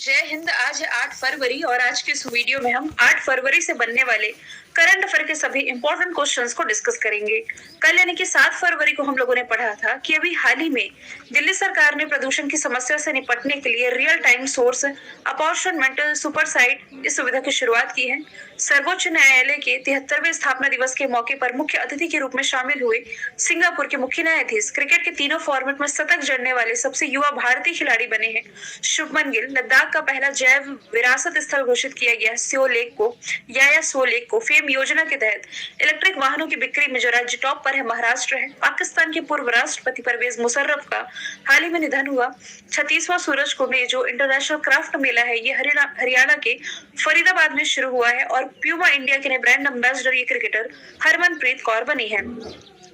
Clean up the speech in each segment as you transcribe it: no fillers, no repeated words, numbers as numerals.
जय हिंद। आज है 8 फरवरी और आज के इस वीडियो में हम 8 फरवरी से बनने वाले करंट अफेयर के सभी इंपॉर्टेंट क्वेश्चंस को डिस्कस करेंगे। कल यानी कि 7 फरवरी को हम लोगों ने पढ़ा था कि अभी हाल ही में दिल्ली सरकार ने प्रदूषण की समस्या से निपटने के लिए रियल टाइम सोर्स अपॉर्चनमेंट सुपरसाइट इस सुविधा की शुरुआत की है। सर्वोच्च न्यायालय के 73वें स्थापना दिवस के मौके पर मुख्य अतिथि के रूप में शामिल हुए सिंगापुर के मुख्य न्यायाधीश, क्रिकेट के तीनों फॉर्मेट में शतक जड़ने वाले सबसे युवा भारतीय खिलाड़ी बने हैं शुभमन गिल। लद्दाख का पहला जैव विरासत स्थल घोषित किया गया सो लेक को याया सो लेक को फेम योजना के तहत इलेक्ट्रिक वाहनों की बिक्री में जो राज्य टॉप पर है महाराष्ट्र है। पाकिस्तान के पूर्व राष्ट्रपति परवेज मुशर्रफ का हाल ही में निधन हुआ। 36वां सूरज कुंड जो इंटरनेशनल क्राफ्ट मेला है ये हरियाणा के फरीदाबाद में शुरू हुआ है और प्यूमा इंडिया के नए ब्रांड एम्बेसडर ये क्रिकेटर हरमनप्रीत कौर बनी है।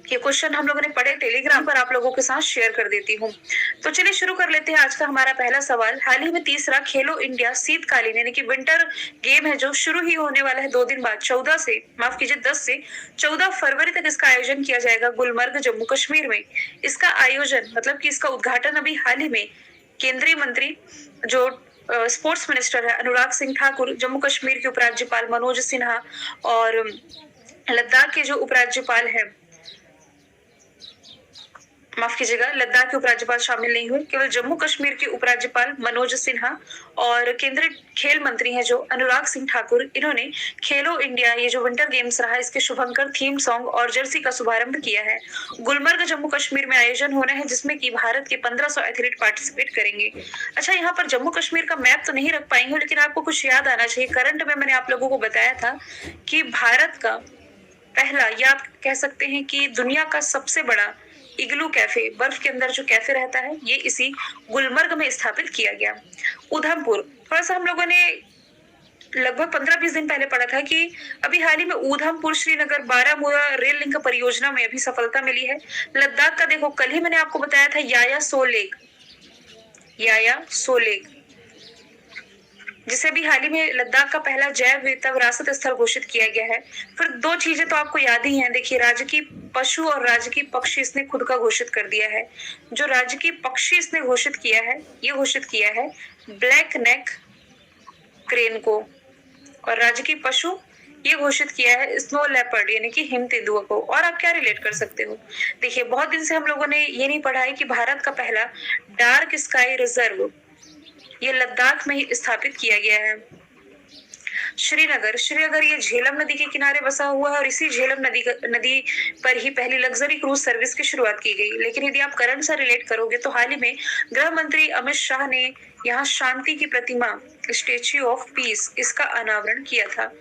ये क्वेश्चन हम लोगों ने पढ़े, टेलीग्राम पर आप लोगों के साथ शेयर कर देती हूँ। तो चलिए शुरू कर लेते हैं आज का हमारा पहला सवाल। हाल ही में तीसरा खेलो इंडिया शीतकालीन यानी कि विंटर गेम है जो शुरू ही होने वाला है 2 दिन बाद 10 से 14 फरवरी तक इसका आयोजन किया जाएगा गुलमर्ग जम्मू कश्मीर में। इसका आयोजन मतलब कि इसका उद्घाटन अभी हाल ही में केंद्रीय मंत्री जो स्पोर्ट्स मिनिस्टर है अनुराग सिंह ठाकुर, जम्मू कश्मीर के उपराज्यपाल मनोज सिन्हा और लद्दाख के जो उपराज्यपाल है, माफ कीजिएगा, लद्दाख के उपराज्यपाल शामिल नहीं हुए, केवल जम्मू कश्मीर के उपराज्यपाल मनोज सिन्हा और केंद्रीय खेल मंत्री हैं जो अनुराग सिंह ठाकुर, इन्होंने खेलो इंडिया ये जो विंटर गेम्स रहा इसके शुभंकर थीम सॉन्ग और जर्सी का शुभारंभ किया है। गुलमर्ग जम्मू कश्मीर में आयोजन होना है जिसमें कि भारत के 1500 एथलीट पार्टिसिपेट करेंगे। अच्छा, यहाँ पर जम्मू कश्मीर का मैप तो नहीं रख पाई हूँ लेकिन आपको कुछ याद आना चाहिए। करंट में मैंने आप लोगों को बताया था कि भारत का पहला या आप कह सकते हैं कि दुनिया का सबसे बड़ा इग्लू कैफे, बर्फ के अंदर जो कैफे रहता है, ये इसी गुलमर्ग में स्थापित किया गया। उधमपुर, थोड़ा सा हम लोगों ने लगभग 15-20 दिन पहले पढ़ा था कि अभी हाल ही में उधमपुर श्रीनगर बारामूला रेल लिंक परियोजना में अभी सफलता मिली है। लद्दाख का देखो, कल ही मैंने आपको बताया था याया सो लेक जिसे भी हाल ही में लद्दाख का पहला जैव विरासत स्थल घोषित किया गया है। फिर 2 चीजें तो आपको याद ही हैं। देखिए, राजकीय पशु और राजकीय पक्षी इसने खुद का घोषित कर दिया है। जो राजकीय पक्षी इसने घोषित किया है ब्लैक नेक क्रेन को, और राजकीय पशु ये घोषित किया है स्नो लेपर्ड यानी कि हिम तेंदुआ को। और आप क्या रिलेट कर सकते हो? देखिए, बहुत दिन से हम लोगों ने ये नहीं पढ़ा है कि भारत का पहला डार्क स्काई रिजर्व ये लद्दाख में ही स्थापित किया गया है। श्रीनगर ये झेलम नदी के किनारे बसा हुआ है और इसी झेलम नदी पर ही पहली लग्जरी क्रूज सर्विस की शुरुआत की गई। लेकिन यदि आप करंट से रिलेट करोगे तो हाल ही में गृह मंत्री अमित शाह ने यहाँ शांति की प्रतिमा स्टेच्यू ऑफ पीस इसका अनावरण किया था।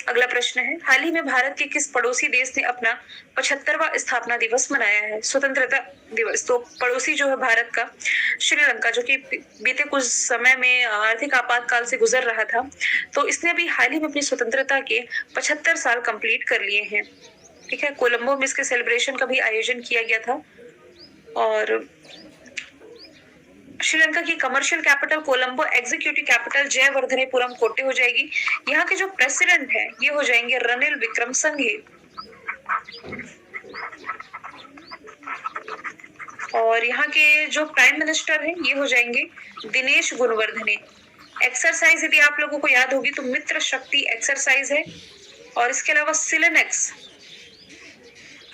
अगला प्रश्न है, हाल ही में भारत के किस पड़ोसी देश ने अपना 75वां स्थापना दिवस मनाया है? स्वतंत्रता दिवस। तो पड़ोसी जो है भारत का श्रीलंका, जो कि बीते कुछ समय में आर्थिक आपातकाल से गुजर रहा था, तो इसने अभी हाल ही में अपनी स्वतंत्रता के 75 साल कंप्लीट कर लिए हैं। ठीक है, कोलंबो में इसके सेलिब्रेशन का भी आयोजन किया गया था। और श्रीलंका की commercial capital Colombo, executive capital Jayawardenepura कोटे हो जाएगी। यहाँ के जो प्रेसिडेंट है ये हो जाएंगे रनिल विक्रमसिंघे और यहाँ के जो प्राइम मिनिस्टर है ये हो जाएंगे दिनेश गुणवर्धने। एक्सरसाइज यदि आप लोगों को याद होगी तो मित्र शक्ति एक्सरसाइज है और इसके अलावा सिलेनेक्स,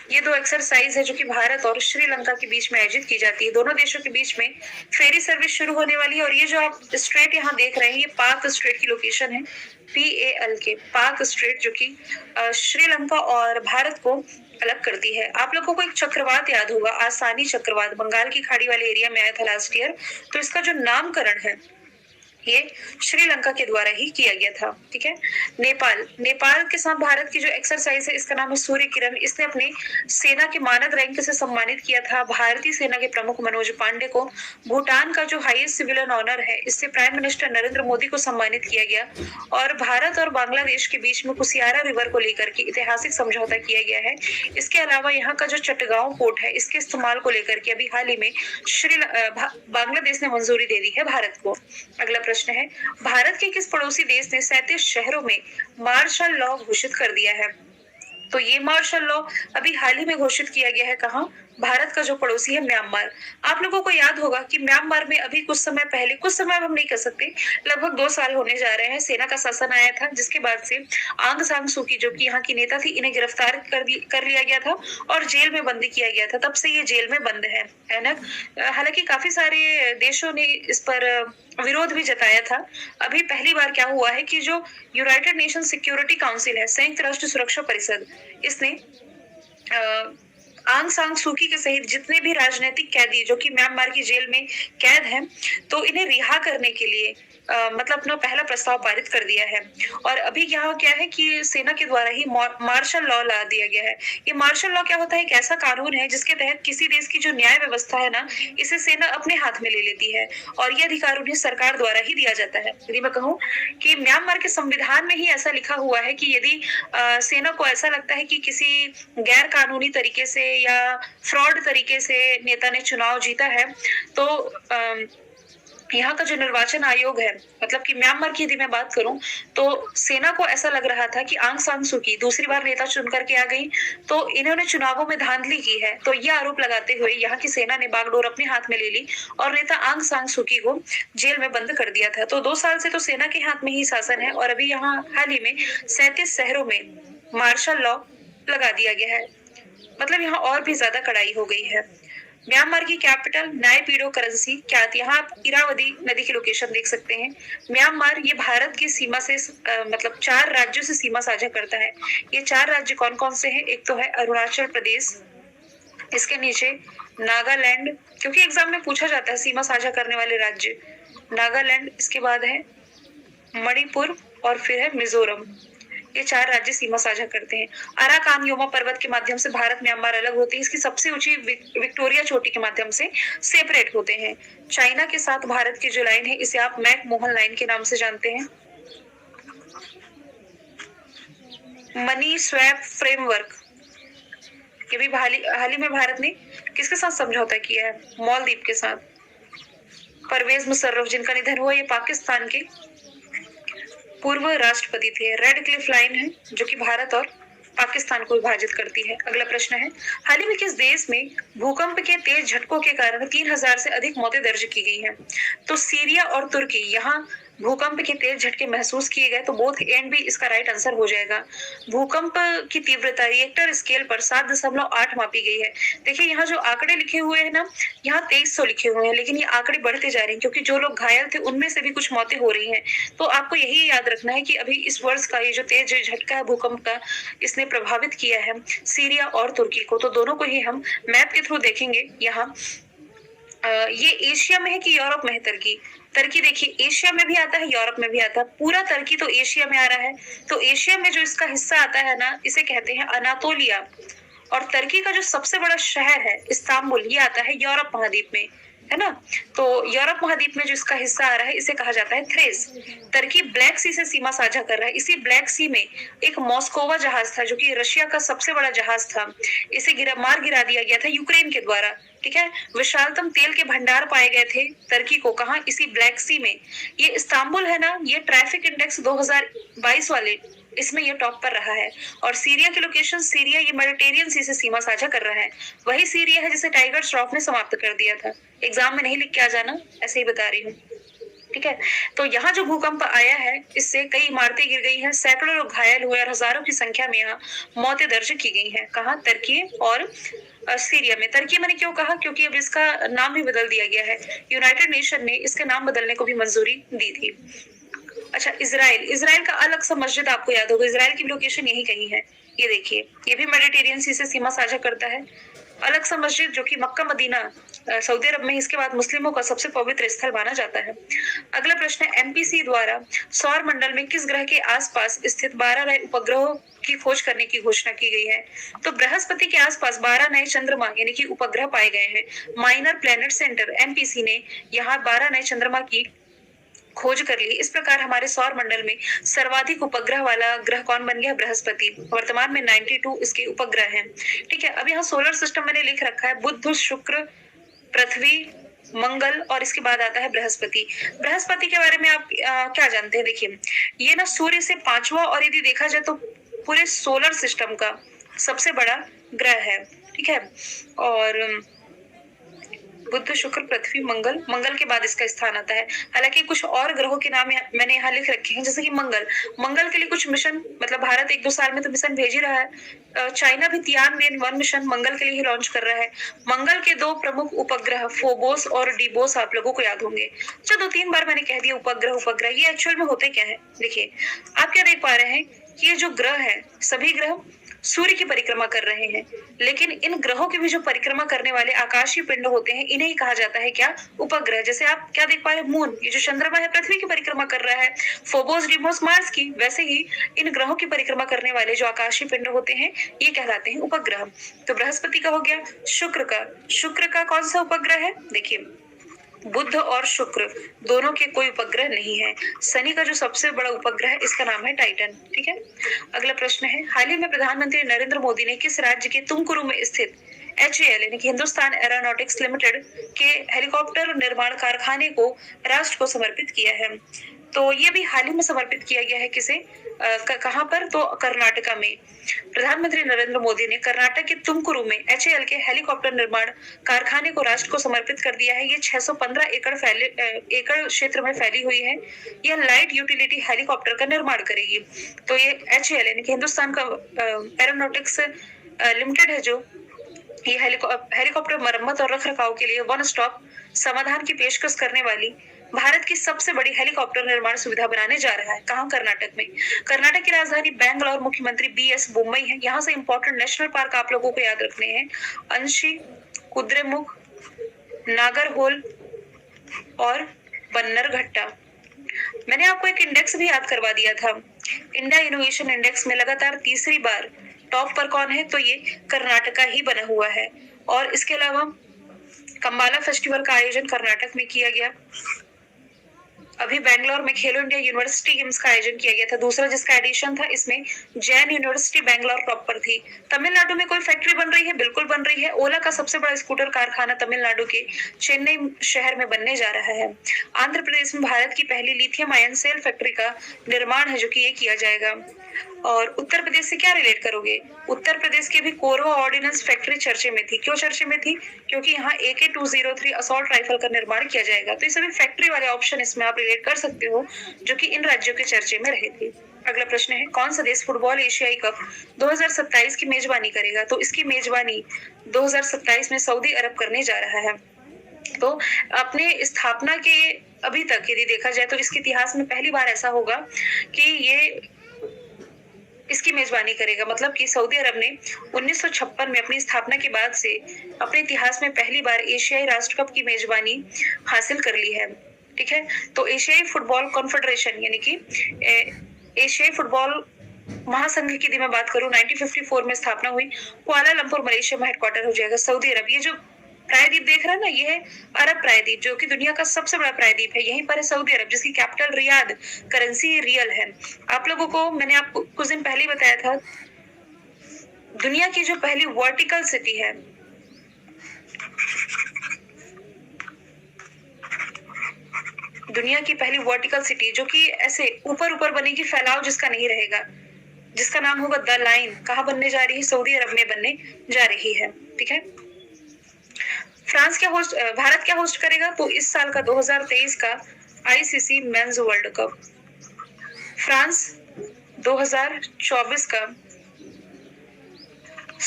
ये 2 एक्सरसाइज है जो कि भारत और श्रीलंका के बीच में आयोजित की जाती है। दोनों देशों के बीच में फेरी सर्विस शुरू होने वाली है और ये जो आप स्ट्रेट यहाँ देख रहे हैं ये पाक स्ट्रेट की लोकेशन है, PALK पाक स्ट्रेट, जो कि श्रीलंका और भारत को अलग करती है। आप लोगों को एक चक्रवात याद होगा, आसानी चक्रवात, बंगाल की खाड़ी वाले एरिया में आया था लास्ट ईयर। तो इसका जो नामकरण है ये श्रीलंका के द्वारा ही किया गया था। ठीक है, नेपाल के साथ भारत की जो एक्सरसाइज है इसका नाम है सूर्य किरण। इसने अपने सेना के मानद रैंक से सम्मानित किया था भारतीय सेना के प्रमुख मनोज पांडे को। भूटान का जो हाईएस्ट सिविलियन ऑनर है इससे प्राइम मिनिस्टर नरेंद्र मोदी को सम्मानित किया गया। और भारत और बांग्लादेश के बीच में कुसियारा रिवर को लेकर के ऐतिहासिक समझौता किया गया है। इसके अलावा यहाँ का जो चटगांव पोर्ट है इसके इस्तेमाल को लेकर के अभी हाल ही में बांग्लादेश ने मंजूरी दे दी है भारत को। अगला प्रश्न है, भारत के किस पड़ोसी देश ने 37 शहरों में मार्शल लॉ घोषित कर दिया है? तो ये मार्शल लॉ अभी हाल ही में घोषित किया गया है कहाँ? भारत का जो पड़ोसी है म्यांमार। आप लोगों को याद होगा कि म्यांमार में अभी कुछ समय पहले, कुछ समय हम नहीं कह सकते, लगभग 2 साल होने जा रहे हैं, सेना का शासन आया था, जिसके बाद से आंग सान सू की, जो कि यहाँ की नेता थी, इन्हें गिरफ्तार कर लिया गया था और जेल में बंदी किया गया था। तब से ये जेल में बंद है ना। हालांकि काफी सारे देशों ने इस पर विरोध भी जताया था। अभी पहली बार क्या हुआ है कि जो यूनाइटेड नेशन सिक्योरिटी काउंसिल है, संयुक्त राष्ट्र सुरक्षा परिषद, इसने आंग सांग सूकी के सहित जितने भी राजनीतिक कैदी जो कि म्यांमार की जेल में कैद हैं, तो इन्हें रिहा करने के लिए मतलब अपना पहला प्रस्ताव पारित कर दिया है। और अभी यहाँ क्या है कि सेना के द्वारा ही मार्शल लॉ ला दिया गया है। ये मार्शल लॉ क्या होता है? एक ऐसा कानून है जिसके तहत किसी देश की जो न्याय व्यवस्था है ना, इसे सेना अपने हाथ में ले लेती है और ये अधिकार उन्हें सरकार द्वारा ही दिया जाता है। यदि मैं कहूँ कि म्यांमार के संविधान में ही ऐसा लिखा हुआ है कि यदि सेना को ऐसा लगता है कि किसी गैर कानूनी तरीके से या फ्रॉड तरीके से नेता ने चुनाव जीता है, तो यहाँ का जो निर्वाचन आयोग है, मतलब कि म्यांमार की यदि मैं बात करूं, तो सेना को ऐसा लग रहा था कि आंग सान सू की दूसरी बार नेता चुन करके आ गई, तो इन्होंने चुनावों में धांधली की है। तो यह आरोप लगाते हुए यहाँ की सेना ने बागडोर अपने हाथ में ले ली और नेता आंग सान सू की को जेल में बंद कर दिया था। तो 2 साल से तो सेना के हाथ में ही शासन है और अभी यहाँ हाल ही में 37 शहरों में मार्शल लॉ लगा दिया गया है। मतलब यहाँ और भी ज्यादा कड़ाई हो गई है। म्यांमार की कैपिटल नायपीडो करेंसी क्या थी? यहाँ आप इरावदी नदी की लोकेशन देख सकते हैं। म्यांमार ये भारत की सीमा से मतलब 4 राज्यों से सीमा साझा करता है। ये 4 राज्य कौन कौन से हैं? एक तो है अरुणाचल प्रदेश, इसके नीचे नागालैंड, क्योंकि एग्जाम में पूछा जाता है सीमा साझा करने वाले राज्य, नागालैंड, इसके बाद है मणिपुर और फिर है मिजोरम। ये 4 राज्य सीमा साझा करते हैं। अराकान योमा पर्वत के माध्यम से भारत म्यांमार अलग होते हैं। इसकी सबसे ऊंची विक्टोरिया चोटी के माध्यम से सेपरेट होते हैं। चाइना के साथ भारत की जो लाइन है, इसे आप मैक मोहन लाइन के नाम से जानते हैं। मनी स्वैप फ्रेमवर्क, ये भी हाल ही में भारत ने किसके साथ समझौता किया है? मालदीव के साथ। परवेज मुशर्रफ जिनका निधन हुआ, ये पाकिस्तान के पूर्व राष्ट्रपति थे। रेड क्लिफ लाइन है जो कि भारत और पाकिस्तान को विभाजित करती है। अगला प्रश्न है, हाल ही में किस देश में भूकंप के तेज झटकों के कारण 3000 से अधिक मौतें दर्ज की गई हैं? तो सीरिया और तुर्की, यहाँ भूकंप के तेज झटके महसूस किए गए, तो बोथ एंड भी इसका राइट आंसर हो जाएगा। भूकंप की तीव्रता रिएक्टर स्केल पर 7.8 मापी गई है। देखिए यहाँ जो आंकड़े लिखे हुए हैं ना, यहाँ 2300 लिखे हुए हैं, लेकिन ये आंकड़े बढ़ते जा रहे हैं क्योंकि जो लोग घायल थे उनमें से भी कुछ मौतें हो रही हैं। तो आपको यही याद रखना है कि अभी इस वर्ष का ये जो तेज झटका है भूकंप का, इसने प्रभावित किया है सीरिया और तुर्की को। तो दोनों को ही हम मैप के थ्रू देखेंगे। यहाँ ये एशिया में है कि यूरोप में है? टर्की देखिए एशिया में भी आता है, यूरोप में भी आता है। पूरा टर्की तो एशिया में आ रहा है। तो एशिया में जो इसका हिस्सा आता है ना, इसे कहते हैं अनातोलिया। और टर्की का जो सबसे बड़ा शहर है इस्तांबुल, ये आता है यूरोप महाद्वीप में, है ना। तो यूरोप महाद्वीप में जो इसका हिस्सा आ रहा है, इसे कहा जाता है थ्रेस। टर्की ब्लैक सी से सीमा साझा कर रहा है। इसी ब्लैक सी में एक मॉस्कोवा जहाज था जो कि रशिया का सबसे बड़ा जहाज था, इसे गिरा दिया गया था यूक्रेन के द्वारा। ठीक है, विशालतम तेल के भंडार पाए गए थे टर्की को, कहा? इसी ब्लैक सी में। ये इस्तांबुल है ना, ये ट्रैफिक इंडेक्स 2022 वाले, इसमें ये टॉप पर रहा है। और सीरिया की लोकेशन, सीरिया ये मेडिटेरियन सी से सीमा साझा कर रहा है। वही सीरिया है जिसे टाइगर श्रॉफ ने समाप्त कर दिया था। एग्जाम में नहीं लिख के आ जाना, ऐसे ही बता रही हूँ। ठीक है, तो यहाँ जो भूकंप आया है, इससे कई इमारतें गिर गई हैं, सैकड़ों लोग घायल हुए और हजारों की संख्या में यहाँ मौतें दर्ज की गई हैं। कहाँ? टर्की और सीरिया में। टर्की मैंने क्यों कहा? क्योंकि अब इसका नाम भी बदल दिया गया है। यूनाइटेड नेशन ने इसके नाम बदलने को भी मंजूरी दी थी। अच्छा, इजराइल का अलग सा मस्जिद आपको याद होगा, इजराइल की लोकेशन यही कहीं है। ये देखिए, ये भी मेडिटेरियन सी से सीमा साझा करता है। अलग सा मस्जिद जो कि मक्का मदीना सऊदी अरब में, इसके बाद मुस्लिमों का सबसे पवित्र स्थल माना जाता है। अगला प्रश्न है, एमपीसी द्वारा सौर मंडल में किस ग्रह के आसपास स्थित 12 नए उपग्रहों की खोज करने की घोषणा की गई है? तो बृहस्पति के आसपास 12 नए चंद्रमा यानी कि उपग्रह पाए गए हैं। माइनर प्लेनेट सेंटर एमपीसी ने यहाँ 12 नए चंद्रमा की खोज कर ली। इस प्रकार हमारे सौर मंडल में सर्वाधिक उपग्रह वाला ग्रह कौन बन गया? बृहस्पति। वर्तमान में 92 इसके उपग्रह हैं। ठीक है, अब यहाँ सोलर सिस्टम मैंने लिख रखा है, बुध, शुक्र, पृथ्वी, मंगल और इसके बाद आता है बृहस्पति। बृहस्पति के बारे में आप क्या जानते हैं? देखिए, ये ना सूर्य से 5वां और यदि देखा जाए तो पूरे सोलर सिस्टम का सबसे बड़ा ग्रह है। ठीक है। और बुध, शुक्र, पृथ्वी, मंगल, मंगल के बाद इसका स्थान आता है। हालांकि कुछ और ग्रहों के नाम मैंने यहाँ लिख रखे हैं, जैसे कि मंगल, मंगल के लिए कुछ मिशन, मतलब भारत 1-2 साल में तो मिशन भेज ही रहा है। चाइना भी तियानवेन-1 मिशन मंगल के लिए ही लॉन्च कर रहा है। मंगल के 2 प्रमुख उपग्रह फोबोस और डीबोस आप लोगों को याद होंगे। अच्छा, 2-3 बार मैंने कह दिया उपग्रह उपग्रह, ये एक्चुअल में होते क्या है? देखिए, आप क्या देख पा रहे हैं कि ये जो ग्रह है, सभी ग्रह सूर्य की परिक्रमा कर रहे हैं, लेकिन इन ग्रहों की भी जो परिक्रमा करने वाले आकाशीय पिंड होते हैं, इन्हें ही कहा जाता है क्या? उपग्रह। जैसे आप क्या देख पा रहे हैं, मून, ये जो चंद्रमा है पृथ्वी की परिक्रमा कर रहा है, फोबोस डिमोस मार्स की, वैसे ही इन ग्रहों की परिक्रमा करने वाले जो आकाशीय पिंड होते हैं, ये कहलाते हैं उपग्रह। तो बृहस्पति का हो गया। शुक्र का कौन सा उपग्रह है? देखिए, बुध और शुक्र दोनों के कोई उपग्रह नहीं है। शनि का जो सबसे बड़ा उपग्रह है, इसका नाम है टाइटन। ठीक है। अगला प्रश्न है, हाल ही में प्रधानमंत्री नरेंद्र मोदी ने किस राज्य के तुमकुरु में स्थित HAL यानी कि हिंदुस्तान एरोनॉटिक्स लिमिटेड के हेलीकॉप्टर निर्माण कारखाने को राष्ट्र को समर्पित किया है? तो ये भी हाल ही में समर्पित किया गया है किसे? कहां पर? तो कर्नाटका में। प्रधानमंत्री नरेंद्र मोदी ने कर्नाटक के तुमकुरु में HAL के हेलीकॉप्टर निर्माण कारखाने को राष्ट्र को समर्पित कर दिया है। ये 615 एकड़ क्षेत्र में फैली हुई है। यह लाइट यूटिलिटी हेलीकॉप्टर का निर्माण करेगी। तो ये HAL यानी कि हिंदुस्तान का एरोनॉटिक्स लिमिटेड है, जो ये हेलीकॉप्टर मरम्मत और रखरखाव के लिए वन स्टॉप समाधान की पेशकश करने वाली भारत की सबसे बड़ी हेलीकॉप्टर निर्माण सुविधा बनाने जा रहा है। कहां? कर्नाटक में। कर्नाटक की राजधानी बैंगलोर, मुख्यमंत्री BS बोम्मई है। यहाँ से इंपॉर्टेंट नेशनल पार्क आप लोगों को याद रखने हैं, अंशी, कुद्रेमुख, नागरहोल और बन्नरघट्टा। मैंने आपको एक इंडेक्स भी याद करवा दिया था। इंडिया इनोवेशन इंडेक्स में लगातार तीसरी बार टॉप पर कौन है? तो ये कर्नाटका ही बना हुआ है। और इसके अलावा कम्बाला फेस्टिवल का आयोजन कर्नाटक में किया गया। अभी बेंगलोर में खेलो इंडिया यूनिवर्सिटी गेम्स का आयोजन किया गया था। दूसरा जिसका एडिशन था, इसमें जैन यूनिवर्सिटी बेंगलोर प्रॉपर थी। तमिलनाडु में कोई फैक्ट्री बन रही है? बिल्कुल बन रही है। ओला का सबसे बड़ा स्कूटर कारखाना तमिलनाडु के चेन्नई शहर में बनने जा रहा है। आंध्र प्रदेश में भारत की पहली लिथियम आयन सेल फैक्ट्री का निर्माण है, जो कि ये किया जाएगा। और उत्तर प्रदेश से क्या रिलेट करोगे? उत्तर प्रदेश की भी कोरबा ऑर्डिनेंस फैक्ट्री चर्चे में थी। क्यों चर्चे में थी? क्योंकि यहाँ AK-203 असॉल्ट राइफल का निर्माण किया जाएगा। तो ये सभी फैक्ट्री वाले ऑप्शन इसमें आप रिलेट कर सकते हो, जो कि इन राज्यों के चर्चे में रहे थे। अगला प्रश्न है, कौन सा देश फुटबॉल एशियाई कप 2027 की मेजबानी करेगा? तो इसकी मेजबानी 2027 में सऊदी अरब करने जा रहा है। तो अपने स्थापना के अभी तक यदि देखा जाए तो इसके इतिहास में पहली बार ऐसा होगा कि ये इसकी मेजबानी करेगा। मतलब कि सऊदी अरब ने 1956 में अपनी स्थापना के बाद से अपने इतिहास में पहली बार एशियाई राष्ट्र कप की मेजबानी हासिल कर ली है। ठीक है। तो एशियाई फुटबॉल कॉन्फेडरेशन यानी कि एशियाई फुटबॉल महासंघ की यदि मैं बात करूं, 1954 में स्थापना हुई। कुआलालंपुर मलेशिया में हेडक्वार्टर हो जाएगा। सऊदी अरब, ये जो प्रायद्वीप देख रहा है ना, ये है अरब प्रायद्वीप, जो कि दुनिया का सबसे बड़ा प्रायद्वीप है। यहीं पर है सऊदी अरब, जिसकी कैपिटल रियाद, करेंसी रियल है। आप लोगों को मैंने आपको कुछ दिन पहले बताया था, दुनिया की जो पहली वर्टिकल सिटी है, दुनिया की पहली वर्टिकल सिटी जो कि ऐसे ऊपर ऊपर बनेगी, फैलाव जिसका नहीं रहेगा, जिसका नाम होगा द लाइन, कहाँ बनने जा रही है? सऊदी अरब में बनने जा रही है। ठीक है। भारत क्या होस्ट करेगा? तो इस साल का 2023 का ICC mains world cup. France 2024 का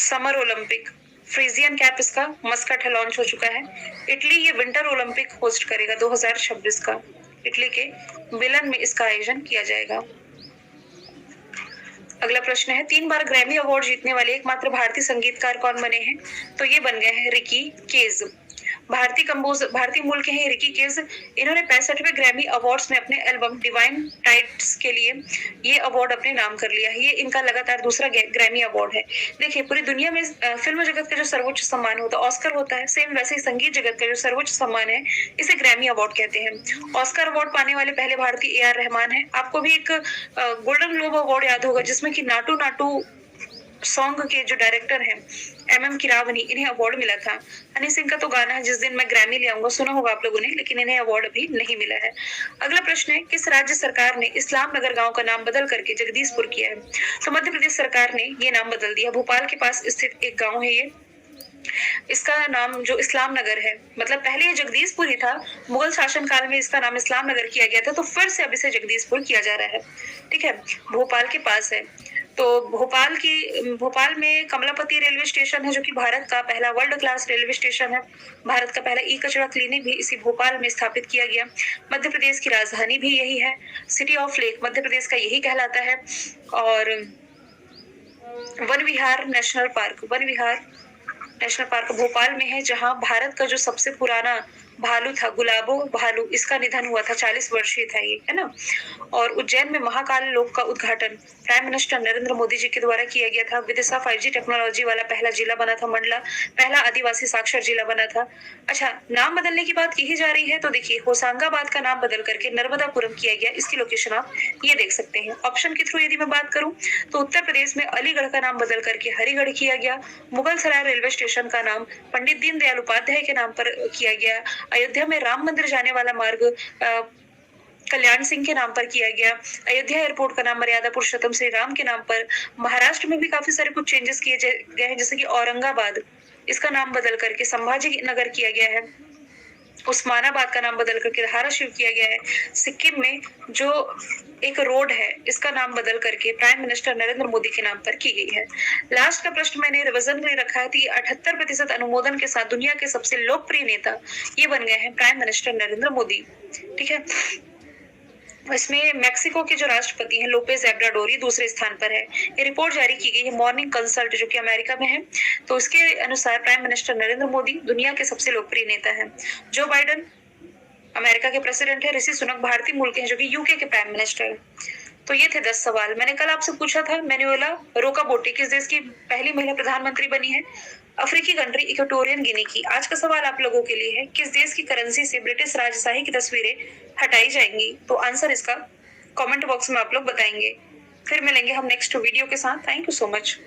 समर ओलंपिक, फ्रीजियन कैप इसका मस्कट है, लॉन्च हो चुका है। इटली ये विंटर ओलंपिक होस्ट करेगा 2026 का। इटली के मिलन में इसका आयोजन किया जाएगा। अगला प्रश्न है, 3 बार ग्रैमी अवार्ड जीतने वाले एकमात्र भारतीय संगीतकार कौन बने हैं? तो ये बन गए हैं रिकी केज। भारतीय मूल के हैं रिकी केज। इन्होंने 65वें ग्रैमी अवार्ड्स में अपने एल्बम डिवाइन टाइट्स के लिए ये अवार्ड अपने नाम कर लिया है। ये इनका लगातार दूसरा ग्रैमी अवार्ड है। देखिए, पूरी दुनिया में फिल्म जगत का जो सर्वोच्च सम्मान होता है ऑस्कर होता है, सेम वैसे ही संगीत जगत का जो सर्वोच्च सम्मान है इसे ग्रैमी अवार्ड कहते हैं। ऑस्कर अवार्ड पाने वाले पहले भारतीय AR रहमान है। आपको भी एक गोल्डन ग्लोब अवार्ड याद होगा, जिसमें कि नाटू नाटू सॉन्ग के जो डायरेक्टर हैं MM किरावनी, इन्हें अवार्ड मिला था। हनी सिंह का तो गाना है जिस दिन मैं ग्रैमी ले आऊंगा, सुना होगा आप लोगों ने, लेकिन इन्हें अवार्ड अभी नहीं मिला है। अगला प्रश्न है, किस राज्य सरकार ने इस्लाम नगर गांव का नाम बदल करके जगदीशपुर किया है? तो मध्य प्रदेश सरकार ने ये नाम बदल दिया। भोपाल के पास स्थित एक गांव है ये, इसका नाम जो इस्लाम नगर है, मतलब पहले ये जगदीशपुर ही था, मुगल शासन काल में इसका नाम इस्लाम नगर किया गया था, तो फिर से अब इसे जगदीशपुर किया जा रहा है। ठीक है, भोपाल के पास है। तो भोपाल में कमलापति रेलवे स्टेशन है, जो कि भारत का पहला वर्ल्ड क्लास रेलवे स्टेशन है। भारत का पहला ई कचरा क्लिनिक भी इसी भोपाल में स्थापित किया गया। मध्य प्रदेश की राजधानी भी यही है। City of lake Madhya Pradesh का यही कहलाता है। और वन विहार नेशनल पार्क भोपाल में है, जहां भारत का जो सबसे पुराना भालू था, गुलाबो भालू, इसका निधन हुआ था, 40 वर्षीय था ये, है ना। और उज्जैन में महाकाल लोक का उद्घाटन प्राइम मिनिस्टर नरेंद्र मोदी जी के द्वारा किया गया था। विदिशा 5G टेक्नोलॉजी वाला पहला जिला बना था। मंडला पहला आदिवासी साक्षर जिला बना था। अच्छा, नाम बदलने की बात की ही जा रही है, तो देखिए होशंगाबाद का नाम बदल करके नर्मदापुरम किया गया। इसकी लोकेशन आप ये देख सकते हैं। ऑप्शन के थ्रू यदि मैं बात करूं तो उत्तर प्रदेश में अलीगढ़ का नाम बदल करके हरिगढ़ किया गया। मुगल सराय रेलवे स्टेशन का नाम पंडित दीनदयाल उपाध्याय के नाम पर किया गया। अयोध्या में राम मंदिर जाने वाला मार्ग कल्याण सिंह के नाम पर किया गया। अयोध्या एयरपोर्ट का नाम मर्यादा पुरुषोत्तम श्री राम के नाम पर। महाराष्ट्र में भी काफी सारे कुछ चेंजेस किए गए हैं, जैसे कि औरंगाबाद, इसका नाम बदल करके संभाजी नगर किया गया है। उस्मानाबाद का नाम बदल करके धाराशिव किया गया है। सिक्किम में जो एक रोड है, इसका नाम बदल करके प्राइम मिनिस्टर नरेंद्र मोदी के नाम पर की गई है। लास्ट का प्रश्न मैंने रिवीजन में रखा है कि 78% अनुमोदन के साथ दुनिया के सबसे लोकप्रिय नेता ये बन गए हैं प्राइम मिनिस्टर नरेंद्र मोदी। ठीक है, इसमें मेक्सिको के जो राष्ट्रपति हैं लोपेज एब्राडोर दूसरे स्थान पर है। ये रिपोर्ट जारी की गई है मॉर्निंग कंसल्ट, जो कि अमेरिका में है। तो इसके अनुसार प्राइम मिनिस्टर नरेंद्र मोदी दुनिया के सबसे लोकप्रिय नेता हैं। जो बाइडेन अमेरिका के प्रेसिडेंट है। ऋषि सुनक भारतीय मूल के हैं, जो कि यूके के प्राइम मिनिस्टर है। तो ये थे 10 सवाल। मैंने कल आपसे पूछा था मैनुएला रोकाबोटी किस देश की पहली महिला प्रधानमंत्री बनी है? अफ्रीकी कंट्री इक्वेटोरियन गिनी की। आज का सवाल आप लोगों के लिए है, किस देश की करेंसी से ब्रिटिश राजशाही की तस्वीरें हटाई जाएंगी? तो आंसर इसका कमेंट बॉक्स में आप लोग बताएंगे। फिर मिलेंगे हम नेक्स्ट वीडियो के साथ। Thank you so much.